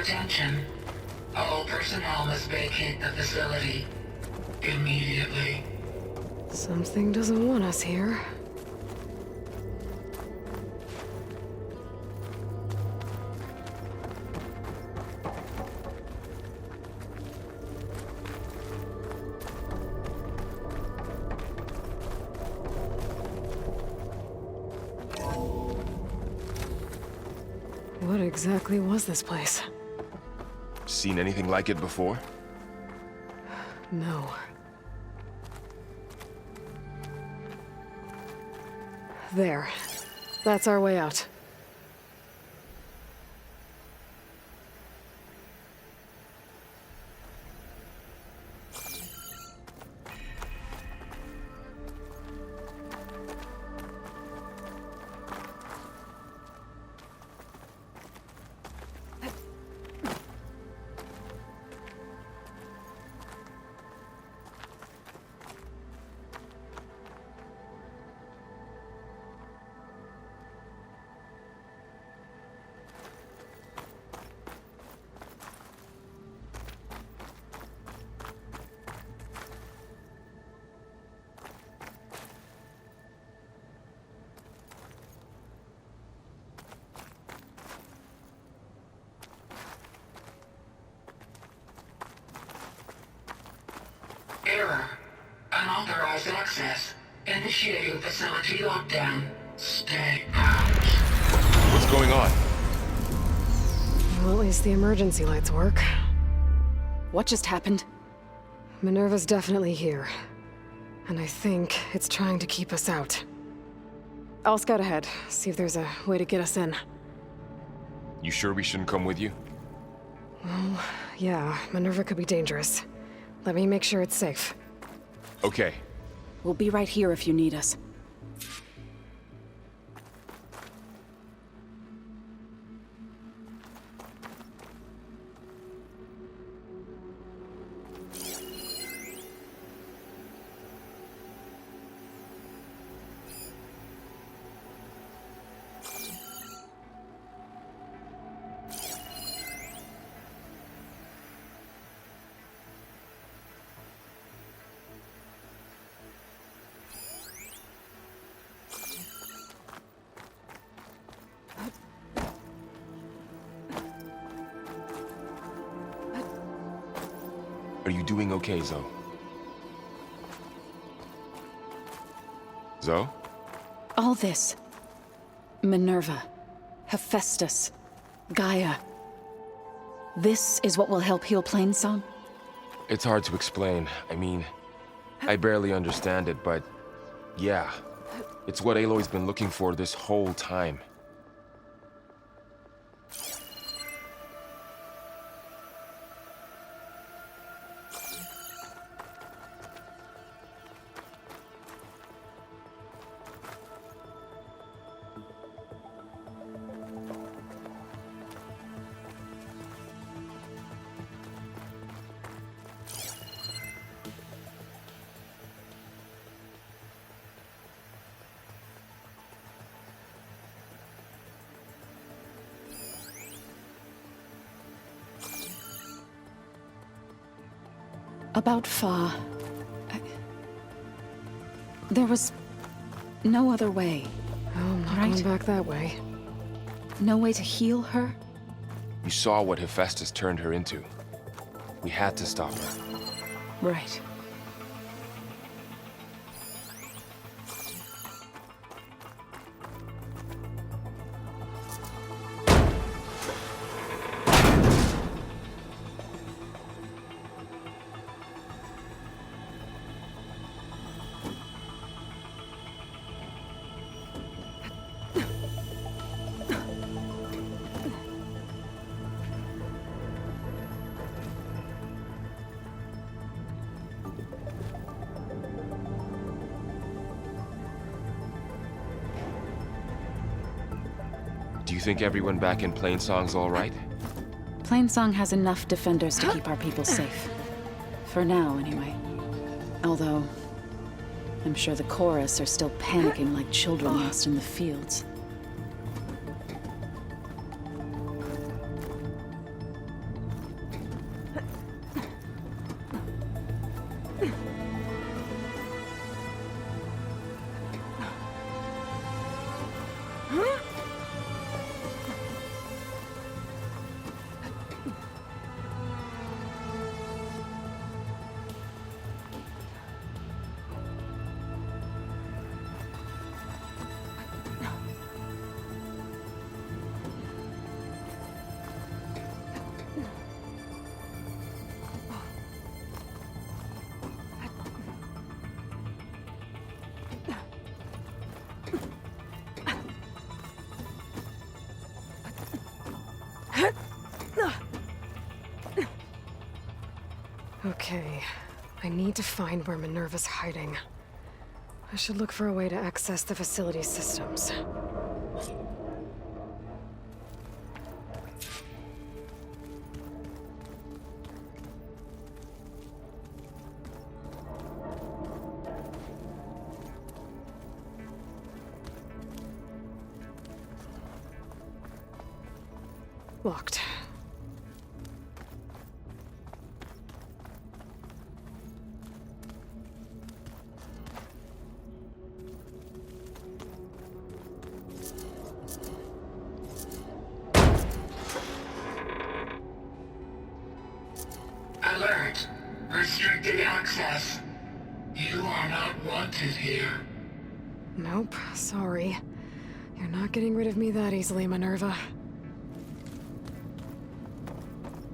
Attention. All personnel must vacate the facility. Immediately. Something doesn't want us here. What exactly was this place? Seen anything like it before? No. There. That's our way out. Error. Unauthorized access. Initiating facility lockdown. Stay out. What's going on? Well, at least the emergency lights work. What just happened? Minerva's definitely here. And I think it's trying to keep us out. I'll scout ahead, see if there's a way to get us in. You sure we shouldn't come with you? Well, yeah, Minerva could be dangerous. Let me make sure it's safe. Okay. We'll be right here if you need us. Are you doing okay, Zoe? Zoe? All this. Minerva. Hephaestus. Gaia. This is what will help heal Plainsong? It's hard to explain. I mean, I barely understand it, but yeah. It's what Aloy's been looking for this whole time. About Fa. There was no other way. Oh, I'm not Right. going back that way. No way to heal her? You saw what Hephaestus turned her into. We had to stop her. Right. Do you think everyone back in Plainsong's all right? Plainsong has enough defenders to keep our people safe. For now, anyway. Although, I'm sure the chorus are still panicking like children lost in the fields. Okay, I need to find where Minerva's hiding. I should look for a way to access the facility systems. Locked. Alert. Restricted access. You are not wanted here. Nope, sorry. You're not getting rid of me that easily, Minerva.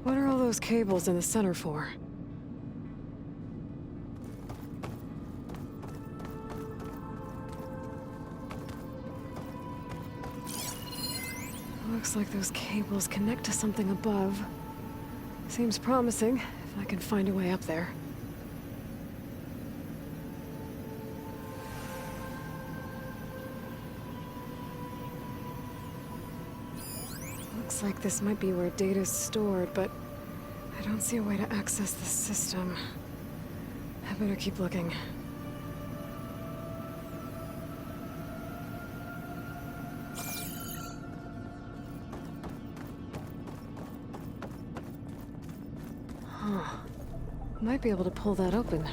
What are all those cables in the center for? Looks like those cables connect to something above. Seems promising, if I can find a way up there. Looks like this might be where data's stored, but I don't see a way to access the system. I better keep looking. Huh. Might be able to pull that open.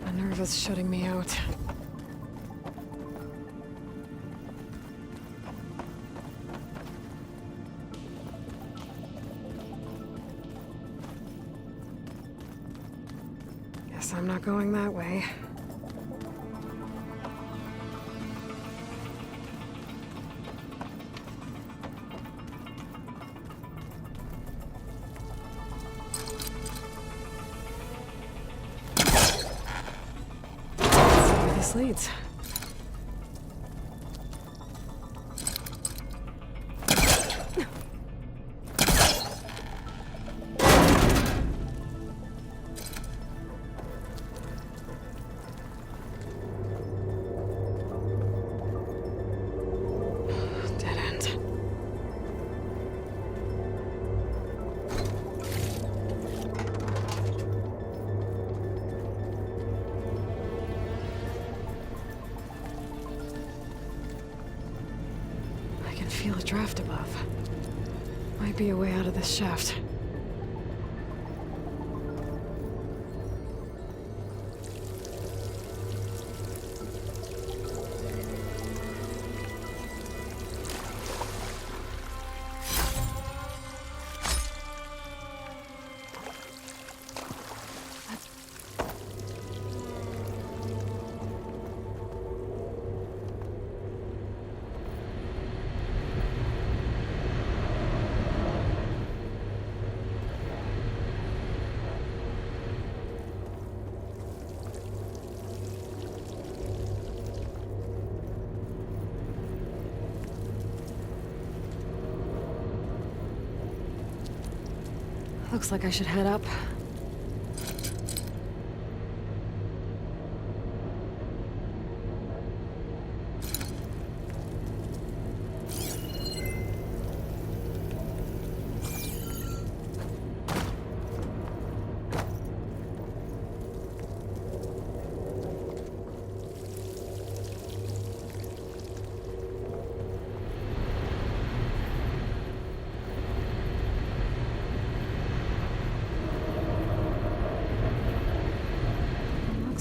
Minerva's shutting me out. Guess I'm not going that way. This leads. Dead end. I can feel a draft above. Might be a way out of this shaft. Looks like I should head up.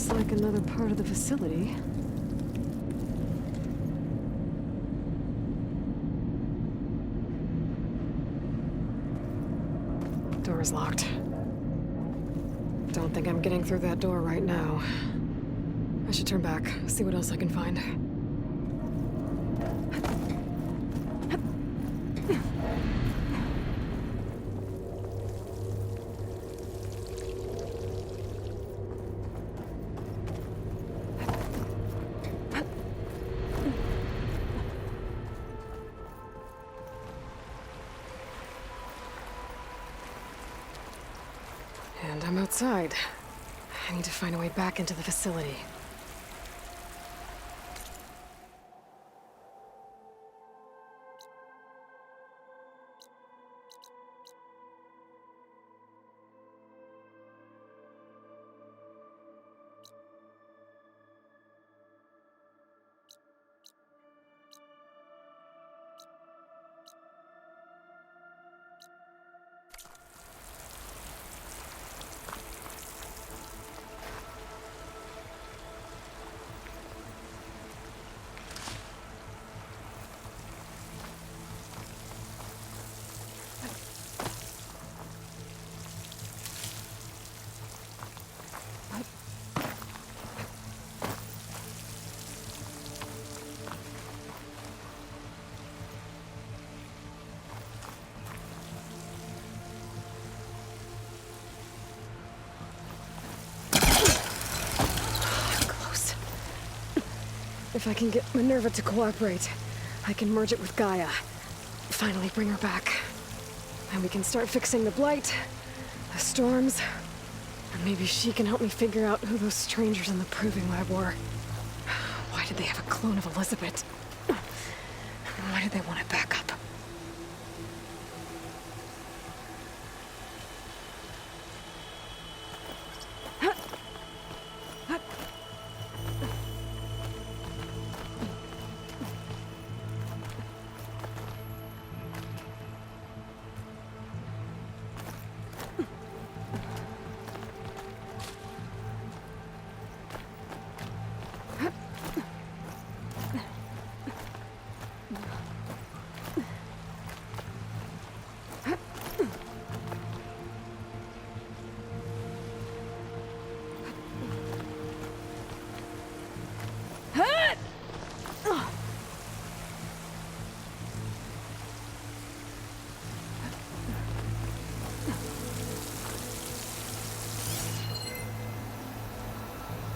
Looks like another part of the facility. Door's locked. Don't think I'm getting through that door right now. I should turn back, see what else I can find. And I'm outside. I need to find a way back into the facility. If I can get Minerva to cooperate, I can merge it with Gaia. Finally bring her back. And we can start fixing the Blight, the storms, and maybe she can help me figure out who those strangers in the proving lab were. Why did they have a clone of Elizabeth? Why did they want it back up?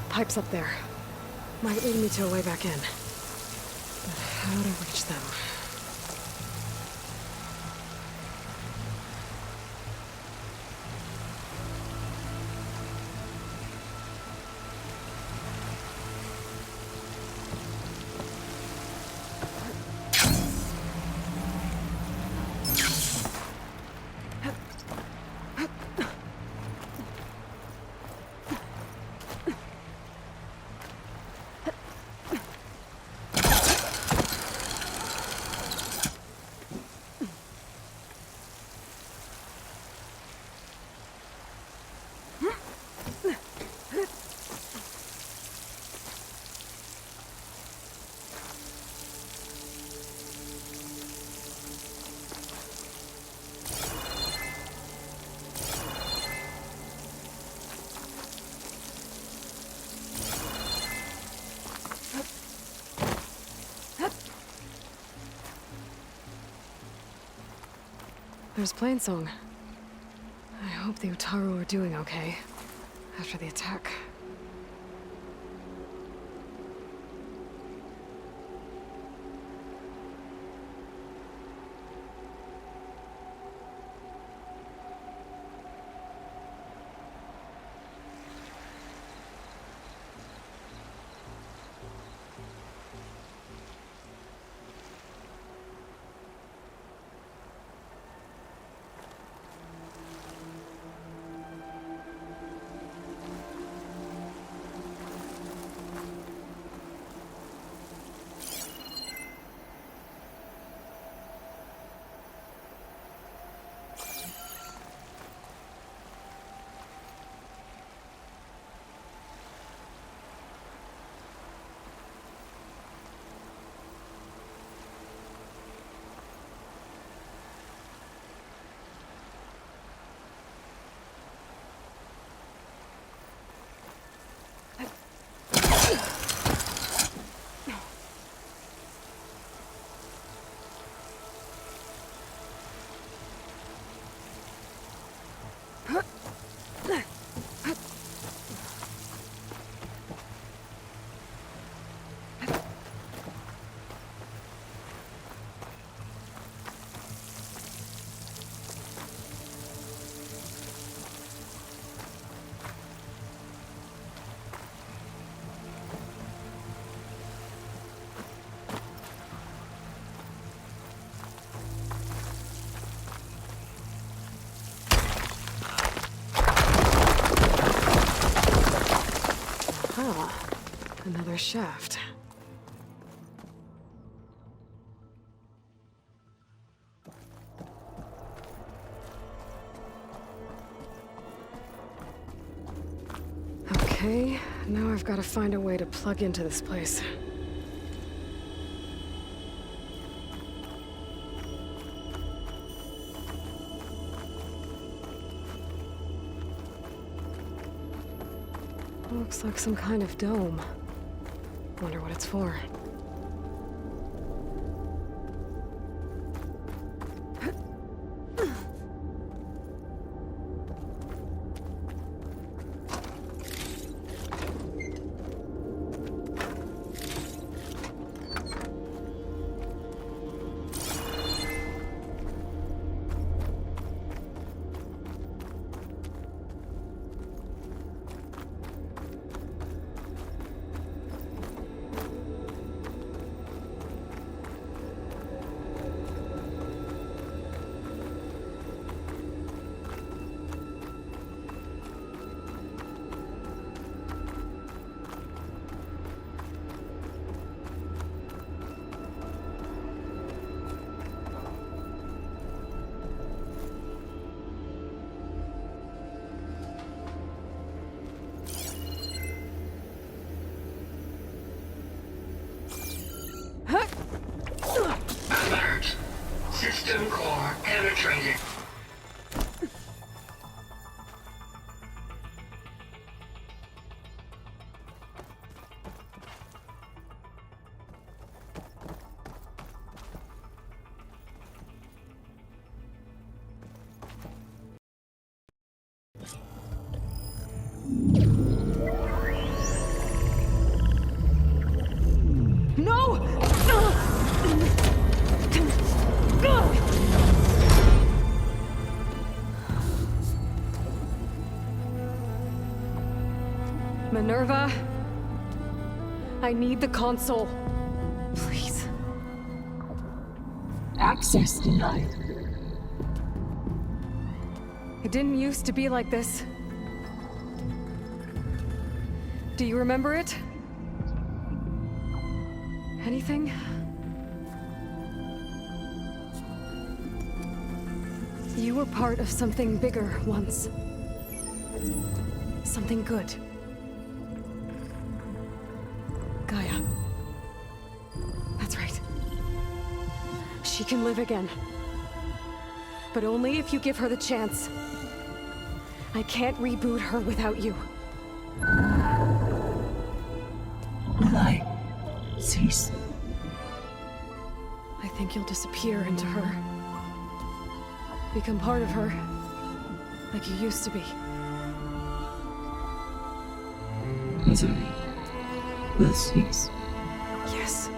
Pipes up there. Might lead me to a way back in. But how to reach them? There's Plainsong. I hope the Utaru are doing okay after the attack. Another shaft. Okay, now I've got to find a way to plug into this place. Looks like some kind of dome. Wonder what it's for. Alert! System core penetrated. Minerva, I need the console. Please. Access denied. It didn't used to be like this. Do you remember it? Anything? You were part of something bigger once. Something good. Gaia. That's right. She can live again. But only if you give her the chance. I can't reboot her without you. Will I cease? I think you'll disappear into her. Become part of her. Like you used to be. Misery will cease. Yes.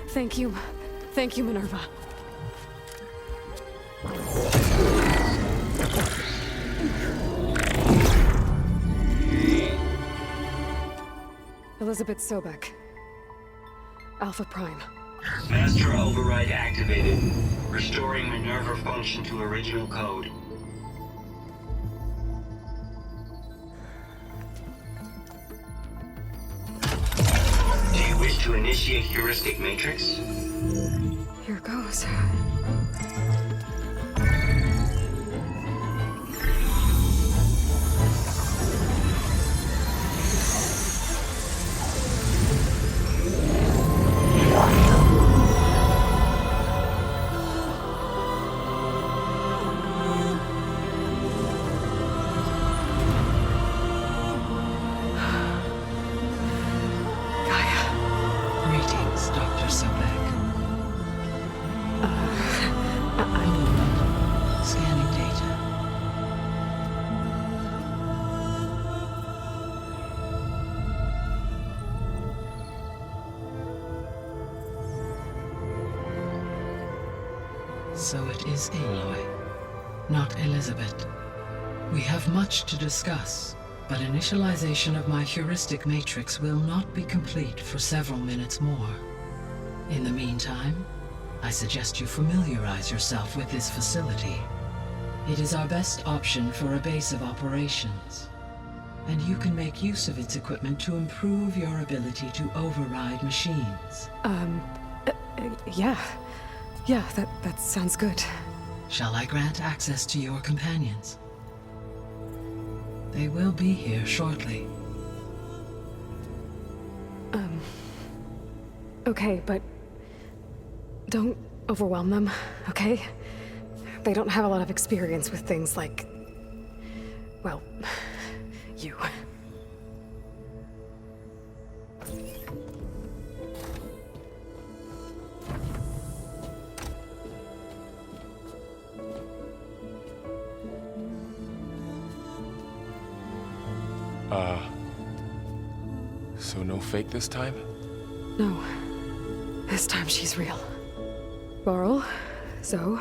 Thank you. Thank you, Minerva. Elizabeth Sobek. Alpha Prime. Master override activated. Restoring Minerva function to original code. Do you wish to initiate heuristic matrix? Here goes. Greetings, Dr. Sobek. Scanning data. So it is Aloy, not Elizabeth. We have much to discuss, but initialization of my heuristic matrix will not be complete for several minutes more. In the meantime, I suggest you familiarize yourself with this facility. It is our best option for a base of operations, and you can make use of its equipment to improve your ability to override machines. Yeah. Yeah, that sounds good. Shall I grant access to your companions? They will be here shortly. Okay, but don't overwhelm them, okay? They don't have a lot of experience with things like, well, you. So no fake this time? No. This time she's real. Laurel, Zoe.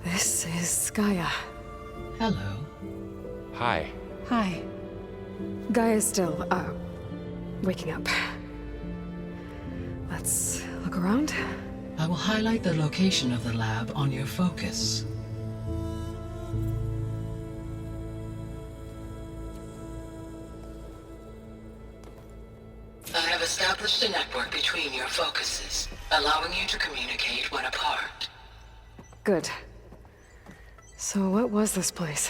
This is Gaia. Hello. Hi. Hi. Gaia's still, waking up. Let's look around. I will highlight the location of the lab on your focus. I have established a network between your focuses, allowing you to communicate when apart. Good. So what was this place?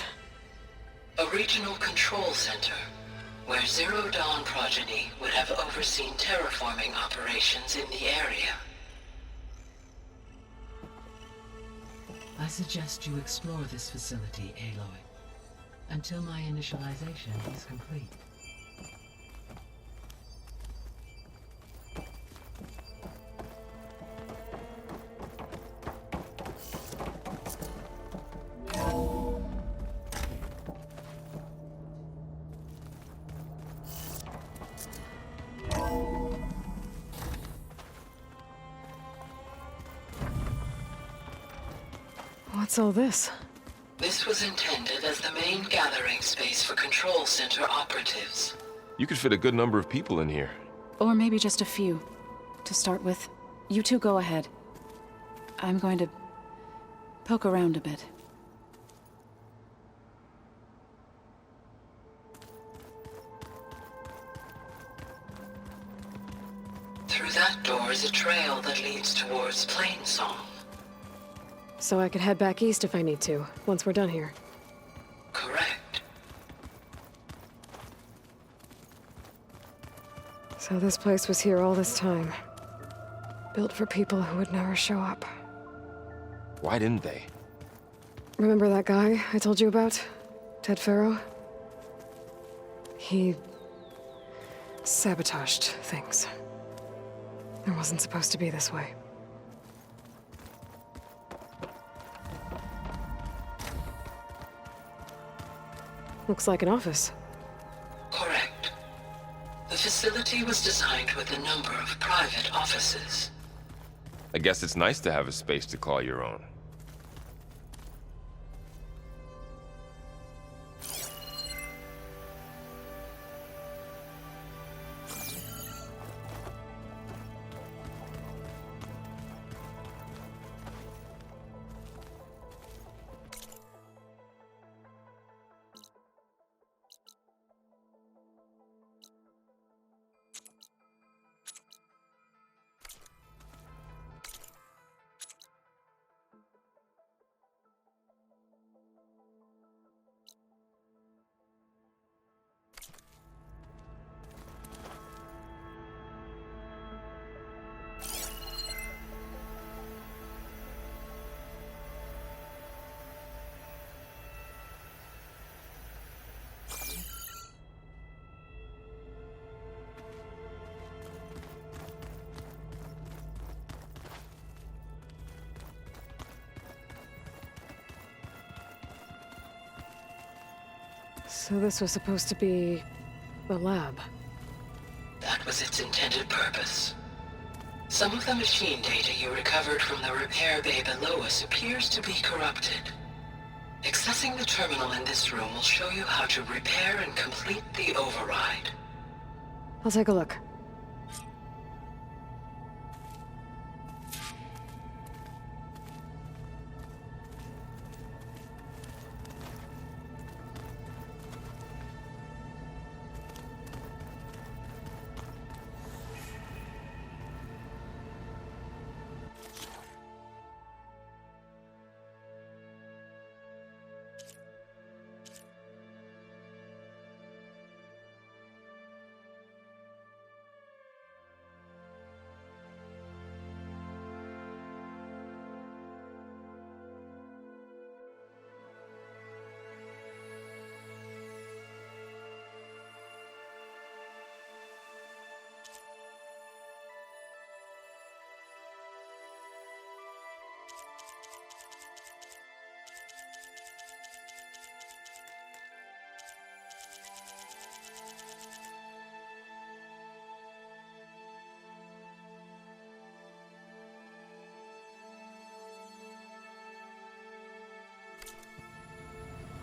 A regional control center, where Zero Dawn progeny would have overseen terraforming operations in the area. I suggest you explore this facility, Aloy, until my initialization is complete. What's all this? This was intended as the main gathering space for control center operatives. You could fit a good number of people in here. Or maybe just a few. To start with, you two go ahead. I'm going to poke around a bit. Through that door is a trail that leads towards Plainsong. So I could head back east if I need to, once we're done here. Correct. So this place was here all this time. Built for people who would never show up. Why didn't they? Remember that guy I told you about? Ted Farrow? He sabotaged things. It wasn't supposed to be this way. Looks like an office. Correct. The facility was designed with a number of private offices. I guess it's nice to have a space to call your own. So this was supposed to be the lab. That was its intended purpose. Some of the machine data you recovered from the repair bay below us appears to be corrupted. Accessing the terminal in this room will show you how to repair and complete the override. I'll take a look.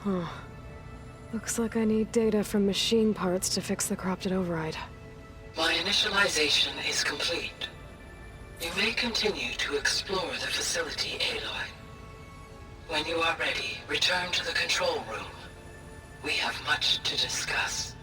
Huh. Looks like I need data from machine parts to fix the corrupted override. My initialization is complete. You may continue to explore the facility, Aloy. When you are ready, return to the control room. We have much to discuss.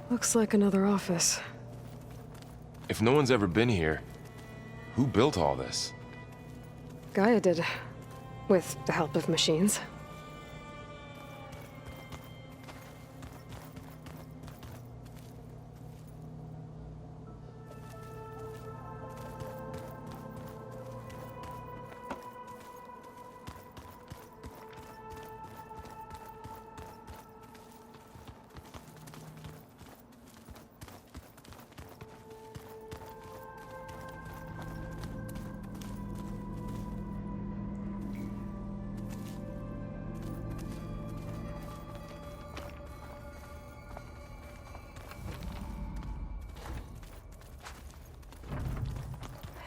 Looks like another office. If no one's ever been here, who built all this? Gaia did. With the help of machines.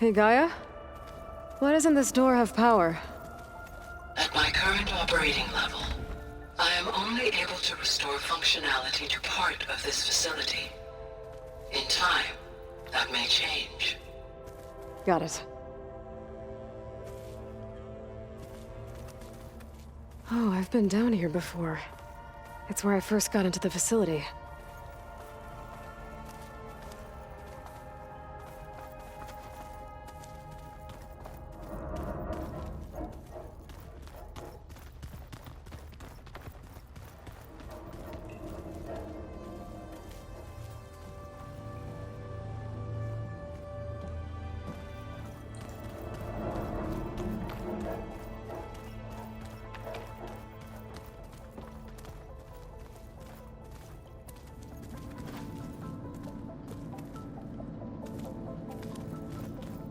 Hey, Gaia? Why doesn't this door have power? At my current operating level, I am only able to restore functionality to part of this facility. In time, that may change. Got it. Oh, I've been down here before. It's where I first got into the facility.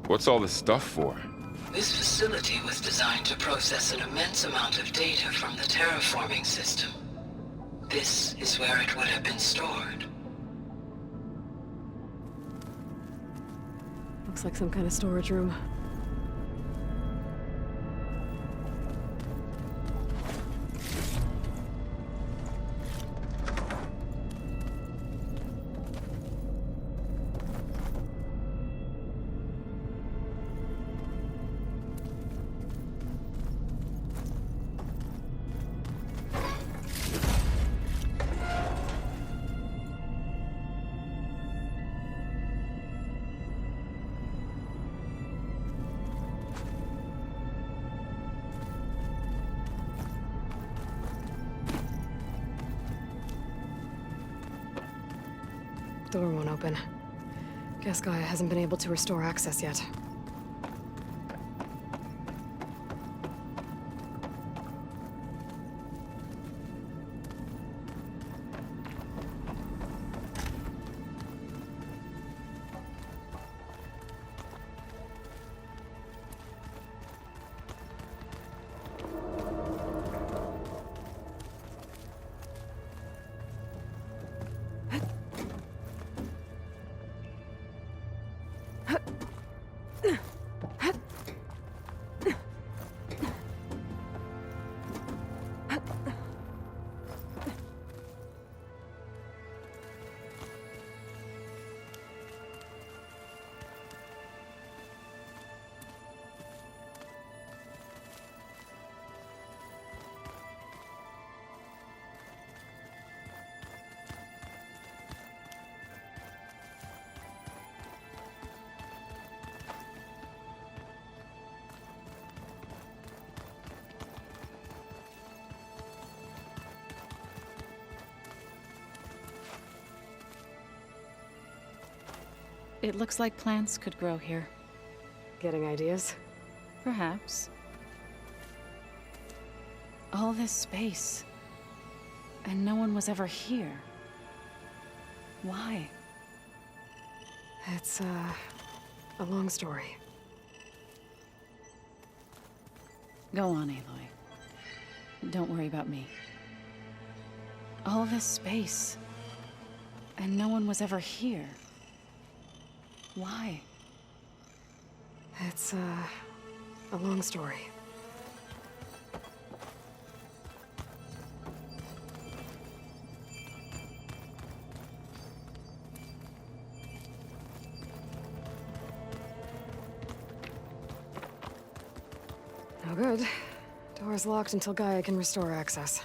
What's all this stuff for? This facility was designed to process an immense amount of data from the terraforming system. This is where it would have been stored. Looks like some kind of storage room. Door won't open. Guess Gaia hasn't been able to restore access yet. It looks like plants could grow here. Getting ideas? Perhaps. All this space. And no one was ever here. Why? It's, a long story. Go on, Aloy. Don't worry about me. All this space. And no one was ever here. Why? It's, a long story. No good. Door's locked until Gaia can restore access.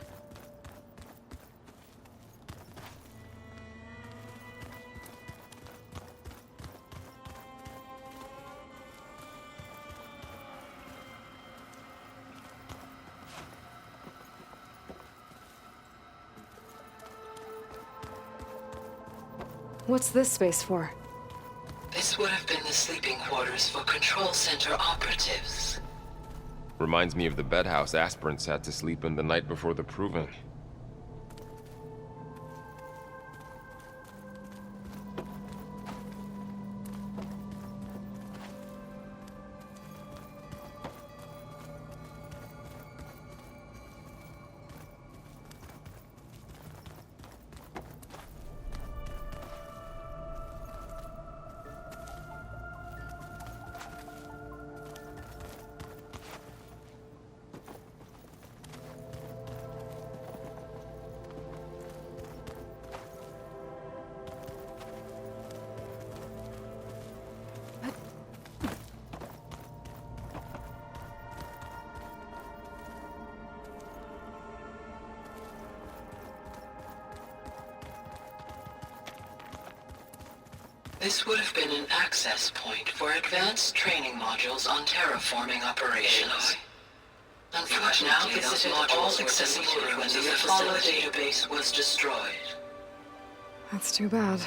What's this space for? This would have been the sleeping quarters for Control Center operatives. Reminds me of the bedhouse aspirants had to sleep in the night before the proving. This would have been an access point for advanced training modules on terraforming operations. Unfortunately, those modules were deleted when the Apollo database was destroyed. That's too bad.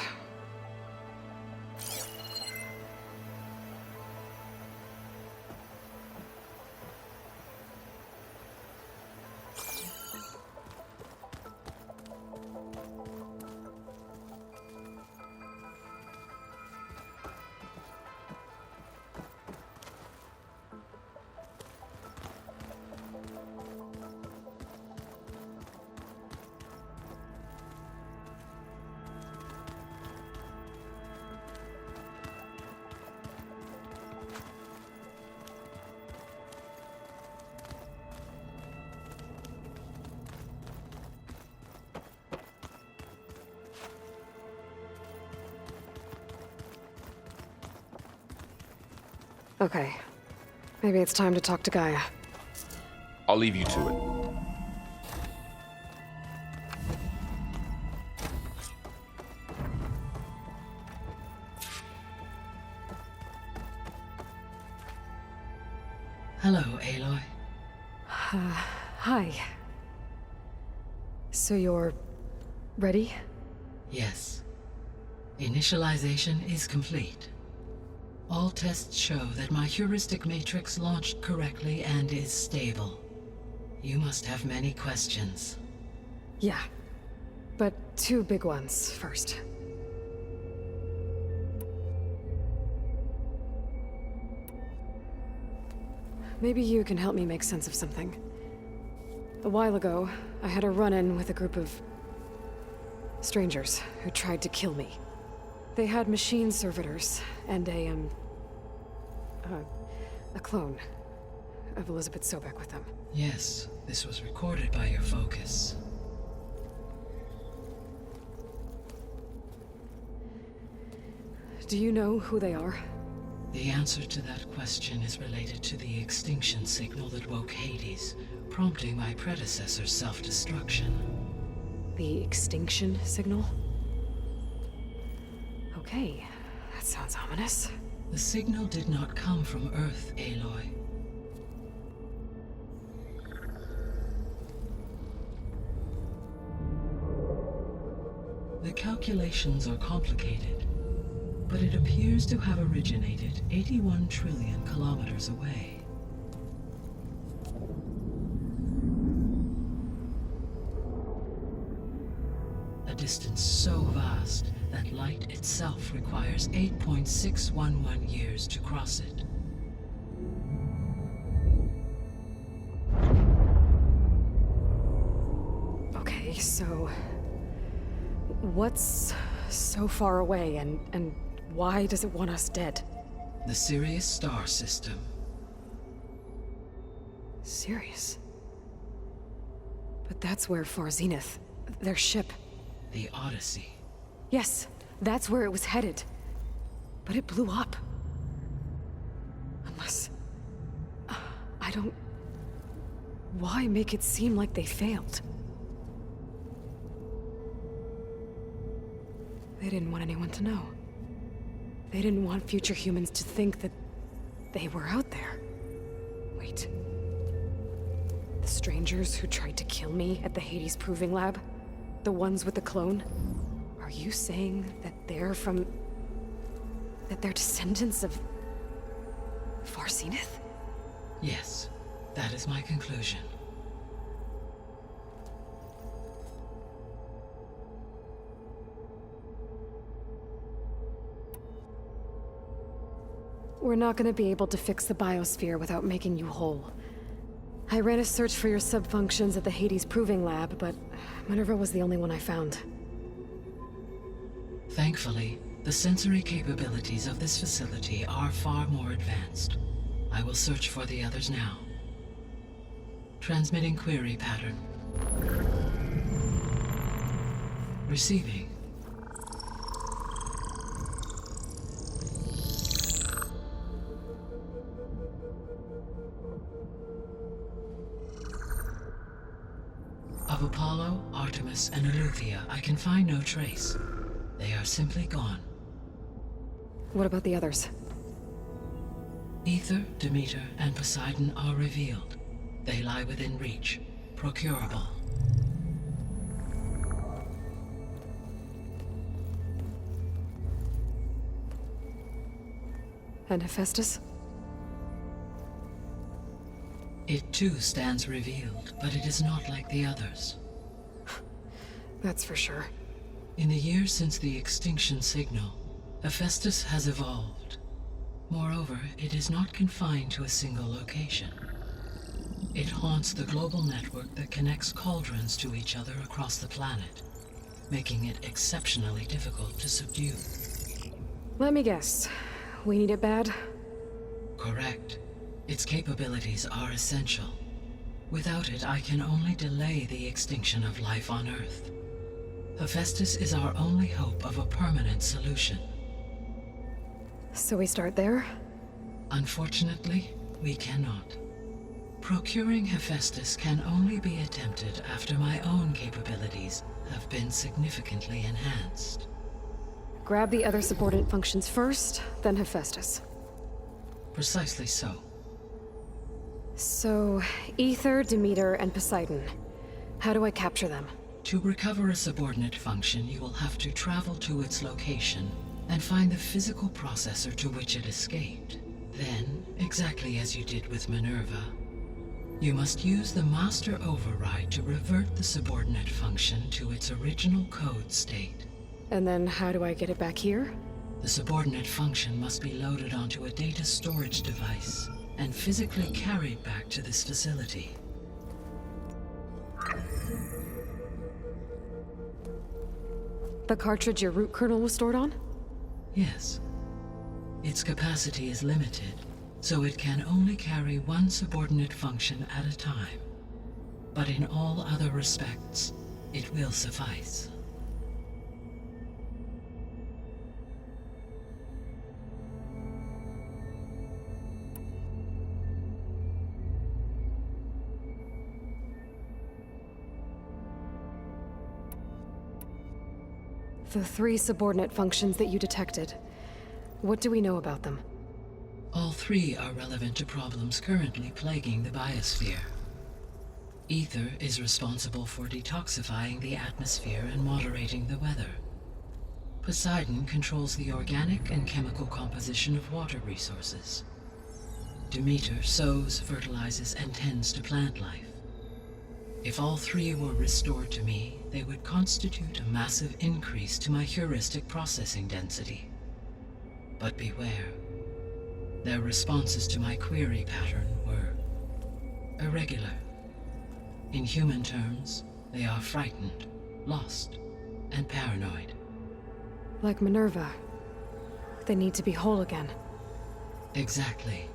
Okay. Maybe it's time to talk to Gaia. I'll leave you to it. Hello, Aloy. Hi. So you're... ready? Yes. Initialization is complete. All tests show that my heuristic matrix launched correctly and is stable. You must have many questions. Yeah. But two big ones first. Maybe you can help me make sense of something. A while ago, I had a run-in with a group of... strangers who tried to kill me. They had machine servitors and a clone of Elizabeth Sobek with them. Yes, this was recorded by your focus. Do you know who they are? The answer to that question is related to the extinction signal that woke Hades, prompting my predecessor's self-destruction. The extinction signal? Okay, that sounds ominous. The signal did not come from Earth, Aloy. The calculations are complicated, but it appears to have originated 81 trillion kilometers away. A distance so vast that light itself requires 8.611 years to cross it. Okay, so... what's so far away, and why does it want us dead? The Sirius star system. Sirius? But that's where Far Zenith, their ship... The Odyssey. Yes, that's where it was headed. But it blew up. Unless... I don't... Why make it seem like they failed? They didn't want anyone to know. They didn't want future humans to think that they were out there. Wait. The strangers who tried to kill me at the Hades Proving Lab? The ones with the clone? Are you saying that they're from... that they're descendants of... Far Zenith? Yes, that is my conclusion. We're not gonna be able to fix the biosphere without making you whole. I ran a search for your subfunctions at the Hades Proving Lab, but Minerva was the only one I found. Thankfully, the sensory capabilities of this facility are far more advanced. I will search for the others now. Transmitting query pattern. Receiving. Of Apollo, Artemis, and Eleuthia, I can find no trace. They are simply gone. What about the others? Ether, Demeter, and Poseidon are revealed. They lie within reach, procurable. And Hephaestus? It too stands revealed, but it is not like the others. That's for sure. In the years since the extinction signal, Hephaestus has evolved. Moreover, it is not confined to a single location. It haunts the global network that connects cauldrons to each other across the planet, making it exceptionally difficult to subdue. Let me guess. We need it bad? Correct. Its capabilities are essential. Without it, I can only delay the extinction of life on Earth. Hephaestus is our only hope of a permanent solution. So we start there? Unfortunately, we cannot. Procuring Hephaestus can only be attempted after my own capabilities have been significantly enhanced. Grab the other subordinate functions first, then Hephaestus. Precisely so. So, Ether, Demeter, and Poseidon. How do I capture them? To recover a subordinate function, you will have to travel to its location and find the physical processor to which it escaped. Then, exactly as you did with Minerva, you must use the master override to revert the subordinate function to its original code state. And then how do I get it back here? The subordinate function must be loaded onto a data storage device and physically carried back to this facility. The cartridge your root kernel was stored on? Yes. Its capacity is limited, so it can only carry one subordinate function at a time. But in all other respects, it will suffice. The 3 subordinate functions that you detected. What do we know about them? All 3 are relevant to problems currently plaguing the biosphere. Ether is responsible for detoxifying the atmosphere and moderating the weather. Poseidon controls the organic and chemical composition of water resources. Demeter sows, fertilizes, and tends to plant life. If all three were restored to me, they would constitute a massive increase to my heuristic processing density. But beware. Their responses to my query pattern were irregular. In human terms, they are frightened, lost, and paranoid. Like Minerva. They need to be whole again. Exactly.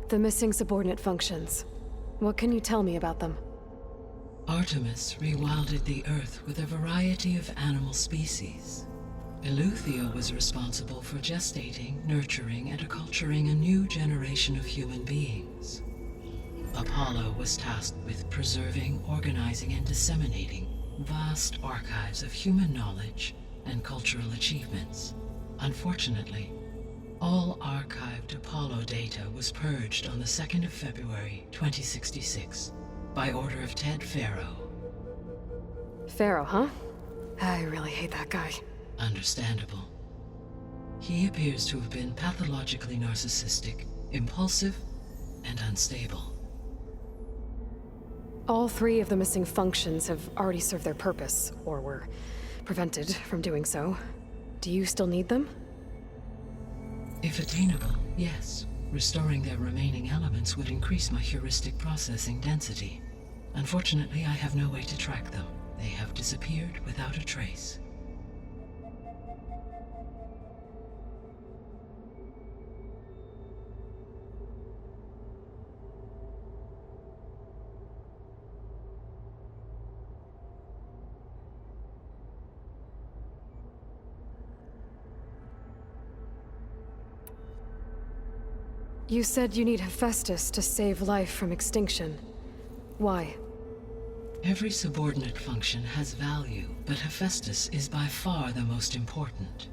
The missing subordinate functions. What can you tell me about them? Artemis rewilded the Earth with a variety of animal species. Eleuthia was responsible for gestating, nurturing, and acculturating a new generation of human beings. Apollo was tasked with preserving, organizing, and disseminating vast archives of human knowledge and cultural achievements. Unfortunately, all archived Apollo data was purged on the 2nd of February, 2066, by order of Ted Faro. Pharaoh, huh? I really hate that guy. Understandable. He appears to have been pathologically narcissistic, impulsive, and unstable. All three of the missing functions have already served their purpose, or were prevented from doing so. Do you still need them? If attainable, yes. Restoring their remaining elements would increase my heuristic processing density. Unfortunately, I have no way to track them. They have disappeared without a trace. You said you need Hephaestus to save life from extinction. Why? Every subordinate function has value, but Hephaestus is by far the most important.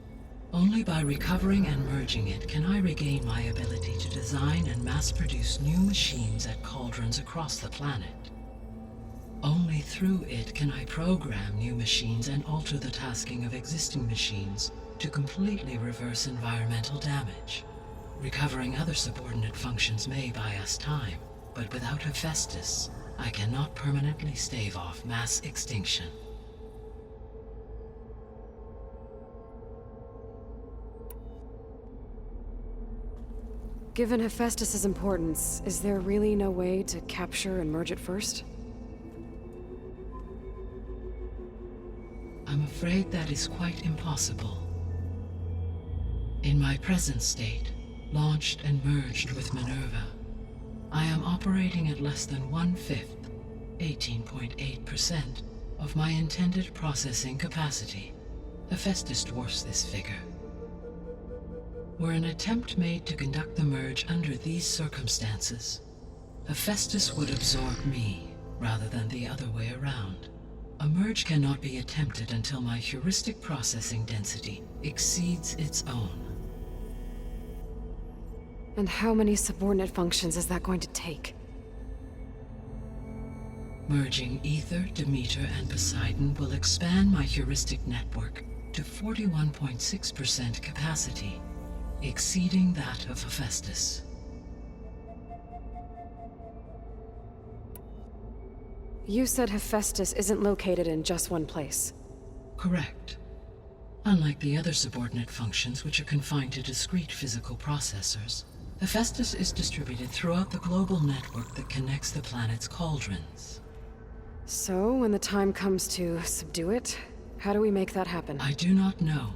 Only by recovering and merging it can I regain my ability to design and mass-produce new machines at cauldrons across the planet. Only through it can I program new machines and alter the tasking of existing machines to completely reverse environmental damage. Recovering other subordinate functions may buy us time, but without Hephaestus, I cannot permanently stave off mass extinction. Given Hephaestus's importance, is there really no way to capture and merge it first? I'm afraid that is quite impossible. In my present state, launched and merged with Minerva, I am operating at less than 1/5, 18.8%, of my intended processing capacity. Hephaestus dwarfs this figure. Were an attempt made to conduct the merge under these circumstances, Hephaestus would absorb me, rather than the other way around. A merge cannot be attempted until my heuristic processing density exceeds its own. And how many subordinate functions is that going to take? Merging Ether, Demeter, and Poseidon will expand my heuristic network to 41.6% capacity, exceeding that of Hephaestus. You said Hephaestus isn't located in just one place. Correct. Unlike the other subordinate functions, which are confined to discrete physical processors, Hephaestus is distributed throughout the global network that connects the planet's cauldrons. So, when the time comes to subdue it, how do we make that happen? I do not know.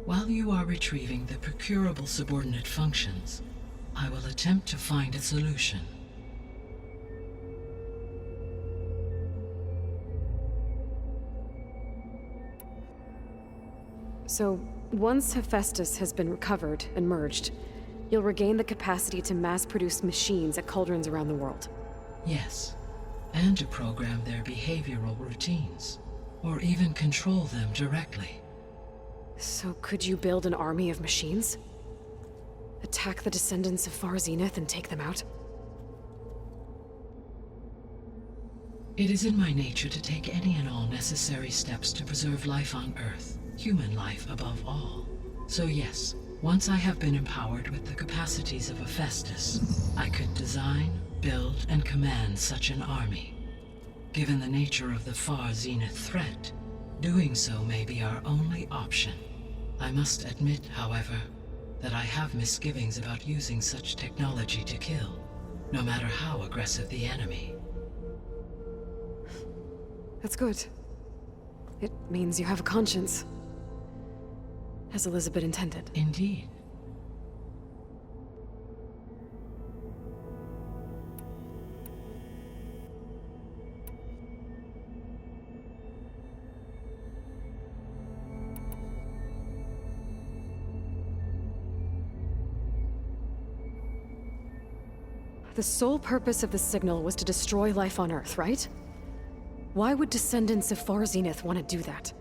While you are retrieving the procurable subordinate functions, I will attempt to find a solution. So, once Hephaestus has been recovered and merged, you'll regain the capacity to mass-produce machines at cauldrons around the world. Yes, and to program their behavioral routines, or even control them directly. So could you build an army of machines? Attack the descendants of Far Zenith and take them out? It is in my nature to take any and all necessary steps to preserve life on Earth, human life above all. So yes, once I have been empowered with the capacities of a Festus, I could design, build, and command such an army. Given the nature of the far zenith threat, doing so may be our only option. I must admit, however, that I have misgivings about using such technology to kill, no matter how aggressive the enemy. That's good. It means you have a conscience. As Elizabeth intended. Indeed. The sole purpose of the signal was to destroy life on Earth, right? Why would descendants of Far Zenith want to do that?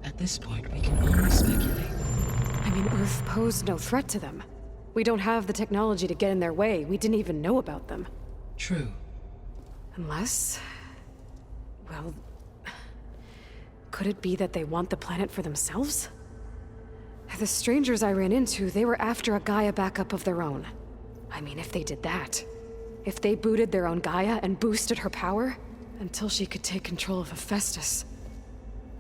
At this point, we can only speculate. I mean, Earth posed no threat to them. We don't have the technology to get in their way. We didn't even know about them. True. Unless... well... could it be that they want the planet for themselves? The strangers I ran into, they were after a Gaia backup of their own. I mean, if they did that... if they booted their own Gaia and boosted her power... until she could take control of Hephaestus.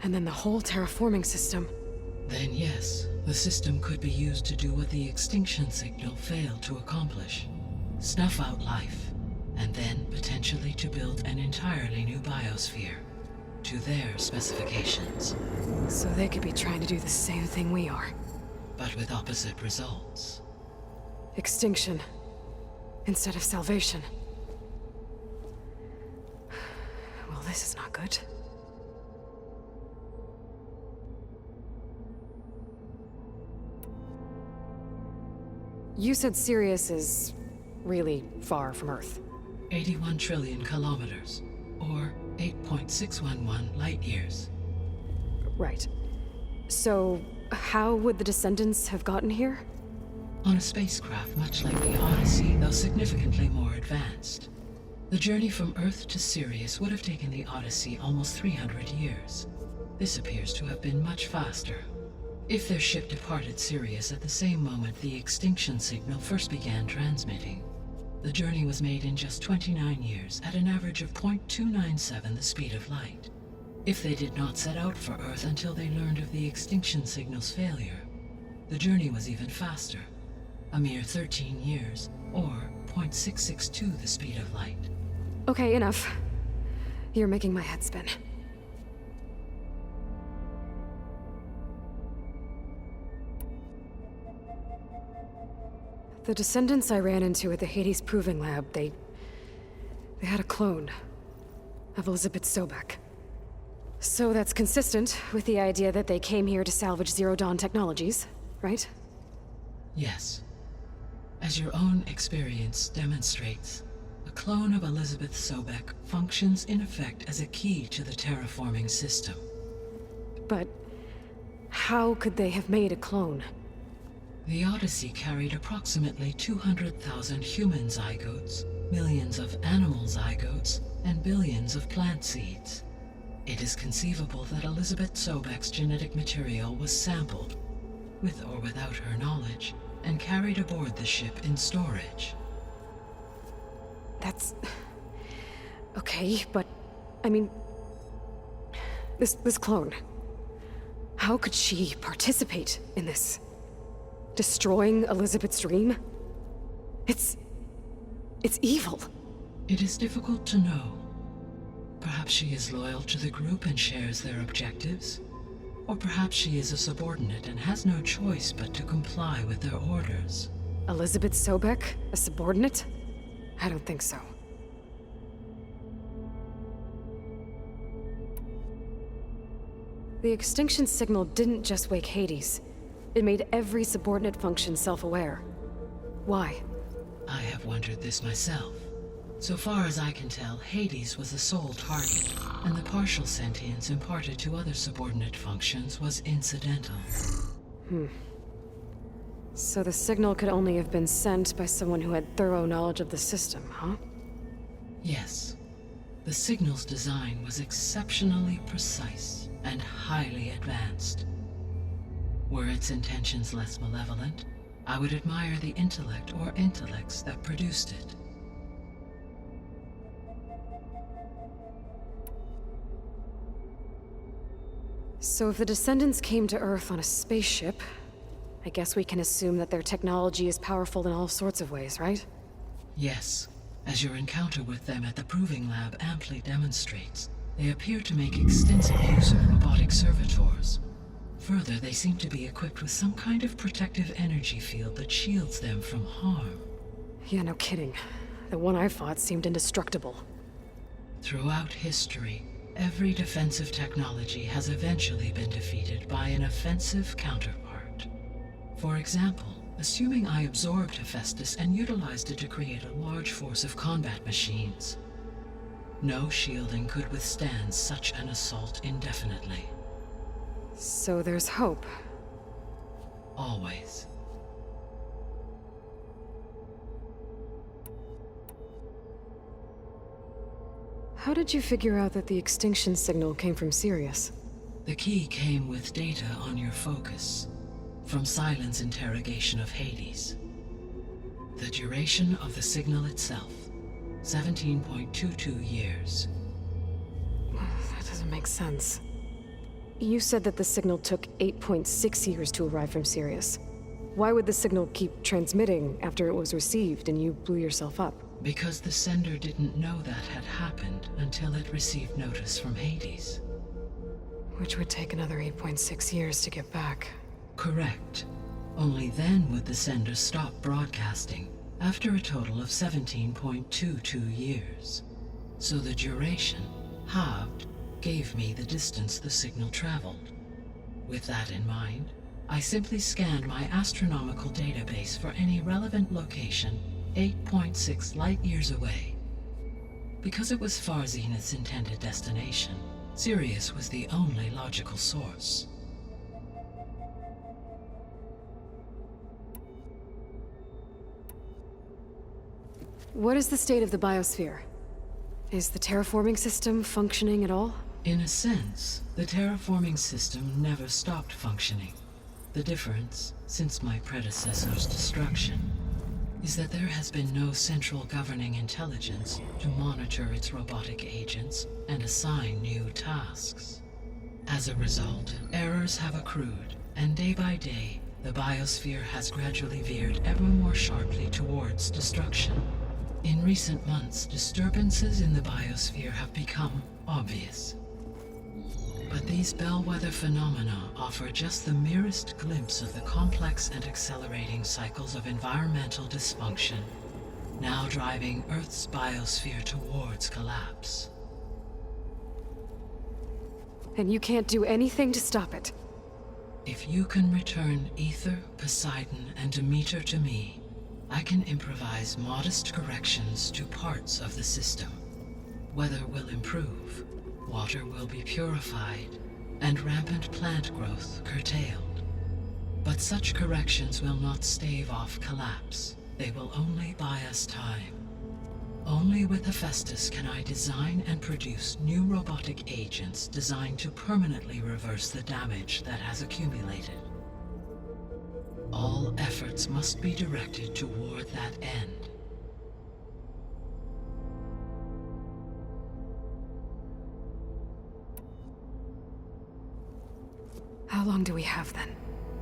And then the whole terraforming system. Then yes, the system could be used to do what the extinction signal failed to accomplish. Snuff out life, and then potentially to build an entirely new biosphere. To their specifications. So they could be trying to do the same thing we are. But with opposite results. Extinction. Instead of salvation. Well, this is not good. You said Sirius is really far from Earth. 81 trillion kilometers, or 8.611 light years. Right. So, how would the descendants have gotten here? On a spacecraft much like the Odyssey, though significantly more advanced. The journey from Earth to Sirius would have taken the Odyssey almost 300 years. This appears to have been much faster. If their ship departed Sirius at the same moment the extinction signal first began transmitting, the journey was made in just 29 years at an average of 0.297 the speed of light. If they did not set out for Earth until they learned of the extinction signal's failure, the journey was even faster, a mere 13 years, or 0.662 the speed of light. Okay, enough. You're making my head spin. The descendants I ran into at the Hades Proving Lab, they had a clone of Elizabeth Sobek. So that's consistent with the idea that they came here to salvage Zero Dawn technologies, right? Yes. As your own experience demonstrates, a clone of Elizabeth Sobek functions in effect as a key to the terraforming system. But how could they have made a clone? The Odyssey carried approximately 200,000 human zygotes, millions of animal zygotes, and billions of plant seeds. It is conceivable that Elizabeth Sobek's genetic material was sampled, with or without her knowledge, and carried aboard the ship in storage. That's... okay, but... I mean... This clone... how could she participate in this? Destroying Elizabeth's dream? It's evil. It is difficult to know. Perhaps she is loyal to the group and shares their objectives. Or perhaps she is a subordinate and has no choice but to comply with their orders. Elizabeth Sobek? A subordinate? I don't think so. The extinction signal didn't just wake Hades. It made every subordinate function self-aware. Why? I have wondered this myself. So far as I can tell, Hades was the sole target, and the partial sentience imparted to other subordinate functions was incidental. So the signal could only have been sent by someone who had thorough knowledge of the system, huh? Yes. The signal's design was exceptionally precise and highly advanced. Were its intentions less malevolent, I would admire the intellect or intellects that produced it. So if the Descendants came to Earth on a spaceship, I guess we can assume that their technology is powerful in all sorts of ways, right? Yes, as your encounter with them at the Proving Lab amply demonstrates, they appear to make extensive use of robotic servitors. Further, they seem to be equipped with some kind of protective energy field that shields them from harm. Yeah, no kidding. The one I fought seemed indestructible. Throughout history, every defensive technology has eventually been defeated by an offensive counterpart. For example, assuming I absorbed Hephaestus and utilized it to create a large force of combat machines. No shielding could withstand such an assault indefinitely. So there's hope. Always. How did you figure out that the extinction signal came from Sirius? The key came with data on your focus, from Silent's interrogation of Hades. The duration of the signal itself, 17.22 years. That doesn't make sense. You said that the signal took 8.6 years to arrive from Sirius. Why would the signal keep transmitting after it was received and you blew yourself up? Because the sender didn't know that had happened until it received notice from Hades. Which would take another 8.6 years to get back. Correct. Only then would the sender stop broadcasting, after a total of 17.22 years. So the duration, halved, gave me the distance the signal traveled. With that in mind, I simply scanned my astronomical database for any relevant location 8.6 light-years away. Because it was far Zenith's intended destination, Sirius was the only logical source. What is the state of the biosphere? Is the terraforming system functioning at all? In a sense, the terraforming system never stopped functioning. The difference, since my predecessor's destruction, is that there has been no central governing intelligence to monitor its robotic agents and assign new tasks. As a result, errors have accrued, and day by day, the biosphere has gradually veered ever more sharply towards destruction. In recent months, disturbances in the biosphere have become obvious. But these bellwether phenomena offer just the merest glimpse of the complex and accelerating cycles of environmental dysfunction, now driving Earth's biosphere towards collapse. And you can't do anything to stop it? If you can return Ether, Poseidon, and Demeter to me, I can improvise modest corrections to parts of the system. Weather will improve, water will be purified, and rampant plant growth curtailed. But such corrections will not stave off collapse. They will only buy us time. Only with Hephaestus can I design and produce new robotic agents designed to permanently reverse the damage that has accumulated. All efforts must be directed toward that end. How long do we have then?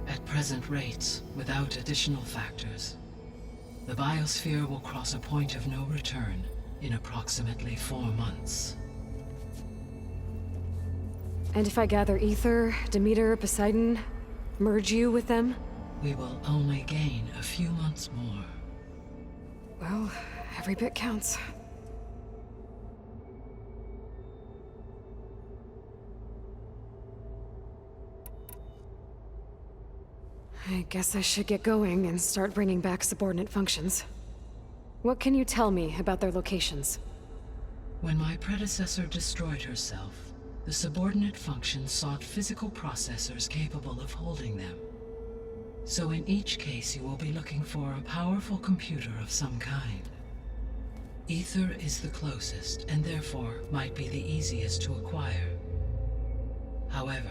At present rates, without additional factors, the biosphere will cross a point of no return in approximately 4 months. And if I gather Ether, Demeter, Poseidon, merge you with them? We will only gain a few months more. Well, every bit counts. I guess I should get going and start bringing back subordinate functions. What can you tell me about their locations? When my predecessor destroyed herself, the subordinate functions sought physical processors capable of holding them. So in each case you will be looking for a powerful computer of some kind. Ether is the closest, and therefore might be the easiest to acquire. However,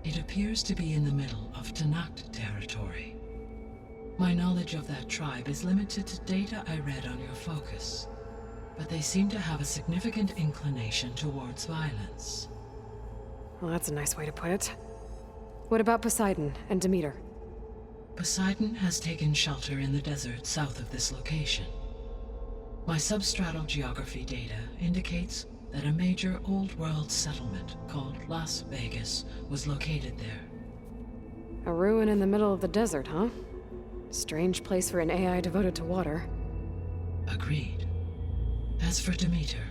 it appears to be in the middle of Tanakh territory. My knowledge of that tribe is limited to data I read on your focus, but they seem to have a significant inclination towards violence. Well, that's a nice way to put it. What about Poseidon and Demeter? Poseidon has taken shelter in the desert south of this location. My substratal geography data indicates that a major old-world settlement called Las Vegas was located there. A ruin in the middle of the desert, huh? Strange place for an AI devoted to water. Agreed. As for Demeter,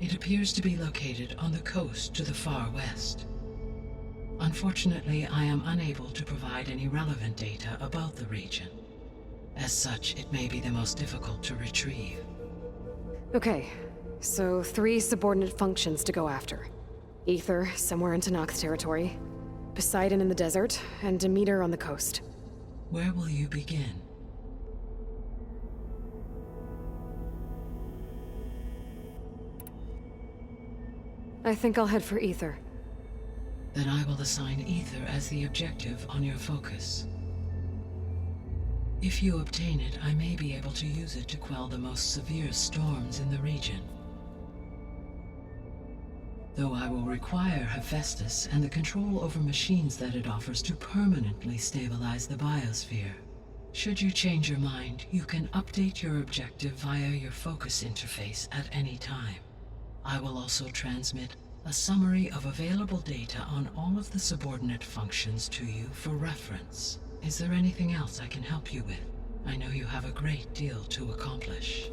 it appears to be located on the coast to the far west. Unfortunately, I am unable to provide any relevant data about the region. As such, it may be the most difficult to retrieve. Okay, so 3 subordinate functions to go after. Ether, somewhere in Tanakh territory, Poseidon in the desert, and Demeter on the coast. Where will you begin? I think I'll head for Ether. Then I will assign Ether as the objective on your focus. If you obtain it, I may be able to use it to quell the most severe storms in the region. Though I will require Hephaestus and the control over machines that it offers to permanently stabilize the biosphere. Should you change your mind, you can update your objective via your focus interface at any time. I will also transmit a summary of available data on all of the subordinate functions to you for reference. Is there anything else I can help you with? I know you have a great deal to accomplish.